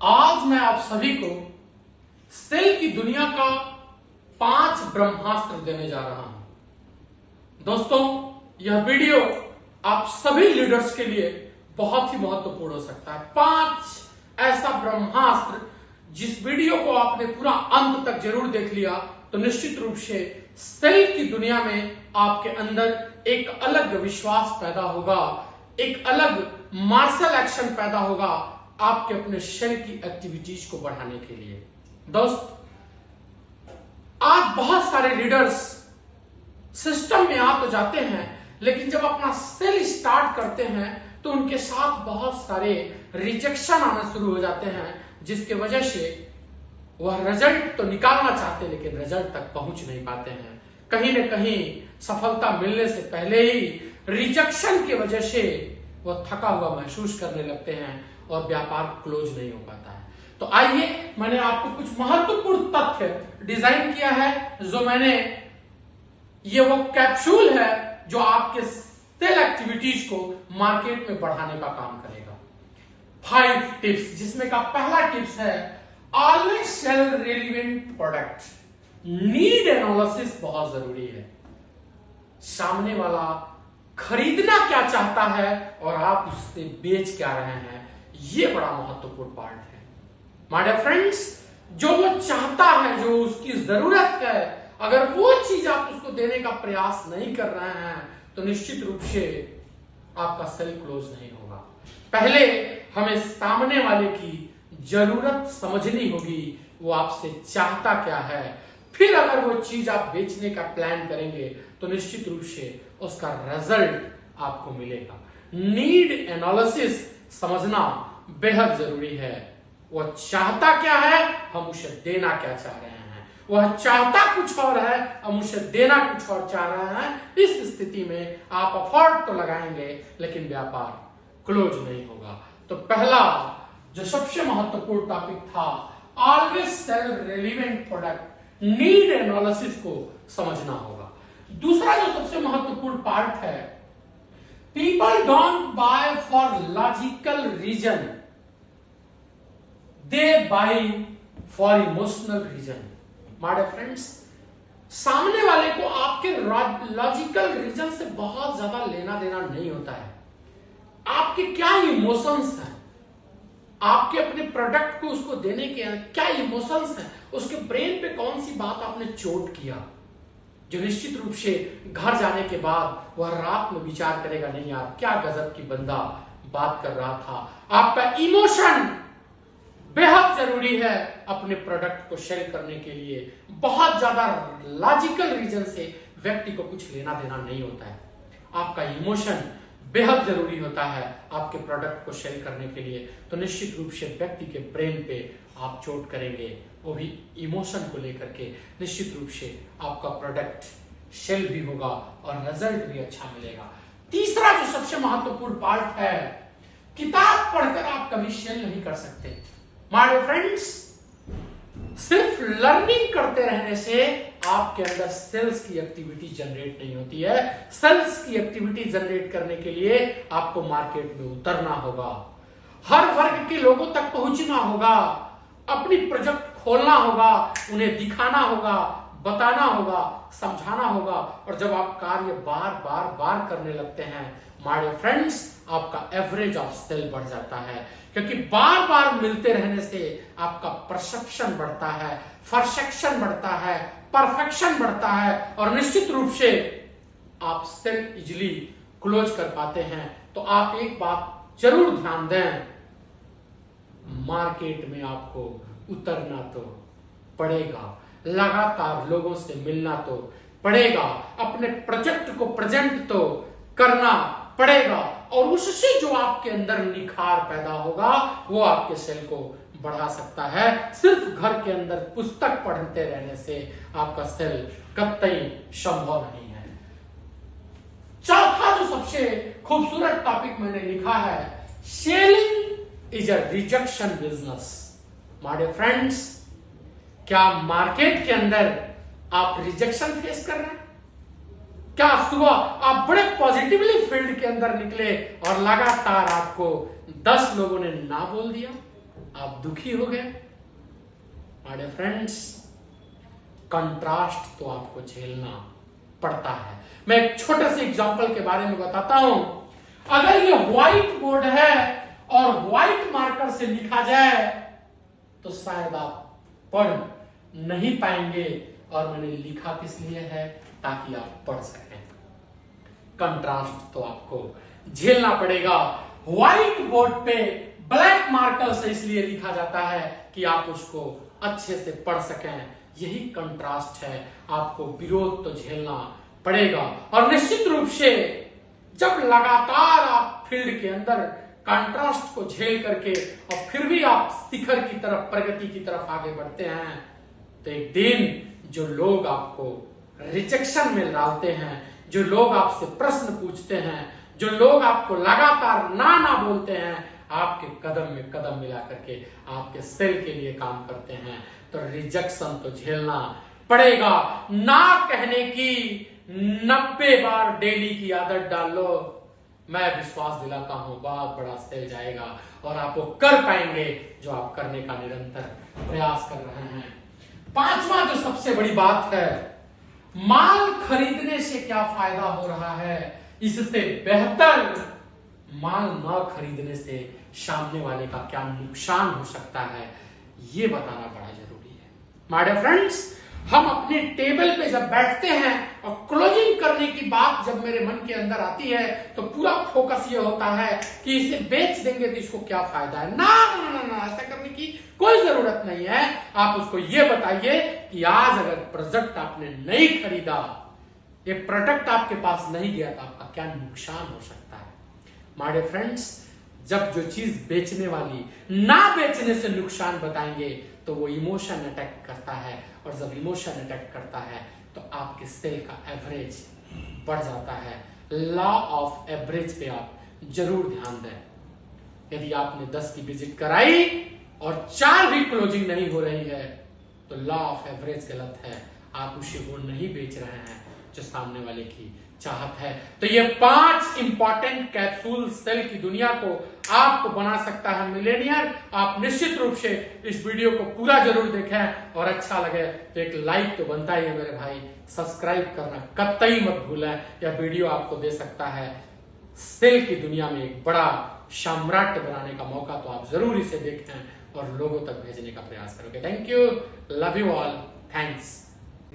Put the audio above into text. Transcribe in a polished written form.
आज मैं आप सभी को सेल की दुनिया का 5 ब्रह्मास्त्र देने जा रहा हूं। दोस्तों, यह वीडियो आप सभी लीडर्स के लिए बहुत ही महत्वपूर्ण हो सकता है। 5 ऐसा ब्रह्मास्त्र, जिस वीडियो को आपने पूरा अंत तक जरूर देख लिया तो निश्चित रूप से सेल की दुनिया में आपके अंदर एक अलग विश्वास पैदा होगा, एक अलग मार्शल एक्शन पैदा होगा आपके अपने सेल की एक्टिविटीज को बढ़ाने के लिए। दोस्त, आज बहुत सारे लीडर्स सिस्टम में आ तो जाते हैं, लेकिन जब अपना सेल स्टार्ट करते हैं तो उनके साथ बहुत सारे रिजेक्शन आना शुरू हो जाते हैं, जिसके वजह से वह रिजल्ट तो निकालना चाहते लेकिन रिजल्ट तक पहुंच नहीं पाते हैं। कहीं न कहीं सफलता मिलने से पहले ही रिजेक्शन की वजह से वह थका हुआ महसूस करने लगते हैं और व्यापार क्लोज नहीं हो पाता है। तो आइए, मैंने आपको कुछ महत्वपूर्ण तथ्य डिजाइन किया है, जो मैंने ये वो कैप्सूल है जो आपके सेल एक्टिविटीज को मार्केट में बढ़ाने का काम करेगा। 5 टिप्स, जिसमें का पहला टिप्स है always sell relevant product. Need analysis बहुत जरूरी है। सामने वाला खरीदना क्या चाहता है और आप उससे बेच क्या रहे हैं, ये बड़ा महत्वपूर्ण पार्ट है। माय डियर फ्रेंड्स, जो वो चाहता है, जो उसकी जरूरत है, अगर वो चीज आप उसको देने का प्रयास नहीं कर रहे हैं तो निश्चित रूप से आपका सेल क्लोज नहीं होगा। पहले हमें सामने वाले की जरूरत समझनी होगी, वो आपसे चाहता क्या है। फिर अगर वो चीज आप बेचने का प्लान करेंगे तो निश्चित रूप से उसका रिजल्ट आपको मिलेगा। नीड एनालिसिस समझना बेहद जरूरी है। वह चाहता क्या है, हम उसे देना क्या चाह रहे हैं। वह चाहता कुछ और है, हम उसे देना कुछ और चाह रहे हैं। इस स्थिति में आप एफर्ट तो लगाएंगे लेकिन व्यापार क्लोज नहीं होगा। तो पहला जो सबसे महत्वपूर्ण टॉपिक था, always sell relevant product, need analysis को समझना होगा। दूसरा जो सबसे महत्वपूर्ण पार्ट है, people don't buy for logical reason, they buy for emotional reason. My dear friends, सामने वाले को आपके लॉजिकल रीजन से बहुत ज्यादा लेना देना नहीं होता है। आपके क्या इमोशंस हैं, आपके अपने प्रोडक्ट को उसको देने के क्या इमोशंस हैं, उसके ब्रेन पे कौन सी बात आपने चोट किया, जो निश्चित रूप से घर जाने के बाद वह रात में विचार करेगा, नहीं यार क्या गजब की बंदा बात कर रहा था। आपका इमोशन बेहद जरूरी है अपने प्रोडक्ट को शेयर करने के लिए। बहुत ज्यादा लॉजिकल रीजन से व्यक्ति को कुछ लेना देना नहीं होता है। आपका इमोशन बेहद जरूरी होता है आपके प्रोडक्ट को शेयर करने के लिए। तो निश्चित रूप से व्यक्ति के ब्रेन पे आप चोट करेंगे, वो भी इमोशन को लेकर के। निश्चित रूप से आपका प्रोडक्ट सेल भी होगा और रिजल्ट भी अच्छा मिलेगा। तीसरा जो सबसे महत्वपूर्ण पार्ट है, किताब पढ़कर आप कभी सेल नहीं कर सकते। माय डियर फ्रेंड्स, सिर्फ लर्निंग करते रहने से आपके अंदर सेल्स की एक्टिविटी जनरेट नहीं होती है। सेल्स की एक्टिविटी जनरेट करने के लिए आपको मार्केट में उतरना होगा, हर वर्ग के लोगों तक पहुंचना होगा, अपनी प्रोजेक्ट खोलना होगा, उन्हें दिखाना होगा, बताना होगा, समझाना होगा। और जब आप कार्य बार बार बार करने लगते हैं, माय डियर फ्रेंड्स, आपका एवरेज ऑफ सेल बढ़ जाता है, क्योंकि बार बार मिलते रहने से आपका परसेप्शन बढ़ता है, परसेप्शन बढ़ता है, परफेक्शन बढ़ता है और निश्चित रूप से आप सेल इजिली क्लोज कर पाते हैं। तो आप एक बात जरूर ध्यान दें, मार्केट में आपको उतरना तो पड़ेगा, लगातार लोगों से मिलना तो पड़ेगा, अपने प्रोजेक्ट को प्रेजेंट तो करना पड़ेगा और उससे जो आपके अंदर निखार पैदा होगा वो आपके सेल को बढ़ा सकता है। सिर्फ घर के अंदर पुस्तक पढ़ते रहने से आपका सेल कतई संभव नहीं है। चौथा जो सबसे खूबसूरत टॉपिक मैंने लिखा है, selling is a rejection business. My dear friends, क्या मार्केट के अंदर आप रिजेक्शन फेस कर रहे हैं? क्या सुबह आप बड़े पॉजिटिवली फील्ड के अंदर निकले और लगातार आपको 10 लोगों ने ना बोल दिया? आप दुखी हो गए। माय डियर फ्रेंड्स, कंट्रास्ट तो आपको झेलना पड़ता है। मैं एक छोटे से एग्जांपल के बारे में बताता हूं। अगर ये व्हाइट बोर्ड है और व्हाइट मार्कर से लिखा जाए तो शायद आप पढ़ नहीं पाएंगे, और मैंने लिखा किस लिए है, ताकि आप पढ़ सकें। कंट्रास्ट तो आपको झेलना पड़ेगा। व्हाइट बोर्ड पे ब्लैक मार्कर से इसलिए लिखा जाता है कि आप उसको अच्छे से पढ़ सकें। यही कंट्रास्ट है, आपको विरोध तो झेलना पड़ेगा। और निश्चित रूप से जब लगातार आप फील्ड के अंदर कंट्रास्ट को झेल करके और फिर भी आप शिखर की तरफ, प्रगति की तरफ आगे बढ़ते हैं, तो एक दिन जो लोग आपको रिजेक्शन में डालते हैं, जो लोग आपसे प्रश्न पूछते हैं, जो लोग आपको लगातार ना बोलते हैं, आपके कदम में कदम मिला करके आपके सेल के लिए काम करते हैं, तो रिजेक्शन तो झेलना पड़ेगा। ना कहने की 90 बार डेली की आदत डाल लो, मैं विश्वास दिलाता हूं बहुत बड़ा सेल जाएगा और आप वो कर पाएंगे जो आप करने का निरंतर प्रयास कर रहे हैं। पांचवा जो सबसे बड़ी बात है, माल खरीदने से क्या फायदा हो रहा है, इससे बेहतर माल न खरीदने से सामने वाले का क्या नुकसान हो सकता है, ये बताना बड़ा जरूरी है। माय डियर फ्रेंड्स, हम अपने टेबल पे जब बैठते हैं और क्लोजिंग करने की बात जब मेरे मन के अंदर आती है, तो पूरा फोकस ये होता है कि इसे बेच देंगे तो इसको क्या फायदा है। ना ना ना ना, ऐसा करने की कोई जरूरत नहीं है। आप उसको ये बताइए कि आज अगर प्रोडक्ट आपने नहीं खरीदा, ये प्रोडक्ट आपके पास नहीं गया, तो आपका क्या नुकसान हो सकता है। माय डियर फ्रेंड्स, जब जो चीज बेचने वाली ना बेचने से नुकसान बताएंगे तो वो इमोशन अटैक करता है, और जब इमोशन अटैक करता है तो आपके सेल का एवरेज बढ़ जाता है। लॉ ऑफ एवरेज पे आप जरूर ध्यान दें। यदि आपने 10 की विजिट कराई और 4 भी क्लोजिंग नहीं हो रही है, तो लॉ ऑफ एवरेज गलत है, आप उसे वो नहीं बेच रहे हैं जो सामने वाले की चाहत है। तो ये 5 इंपॉर्टेंट कैप्सूल सेल की दुनिया को आपको बना सकता है मिलेनियर। आप निश्चित रूप से इस वीडियो को पूरा जरूर देखें, और अच्छा लगे तो एक लाइक तो बनता ही है मेरे भाई। सब्सक्राइब करना कतई मत भूलें, यह वीडियो आपको दे सकता है सेल की दुनिया में एक बड़ा साम्राज्य बनाने का मौका, तो आप जरूर इसे देखें और लोगों तक भेजने का प्रयास करोगे। Thank you, love you all, thanks.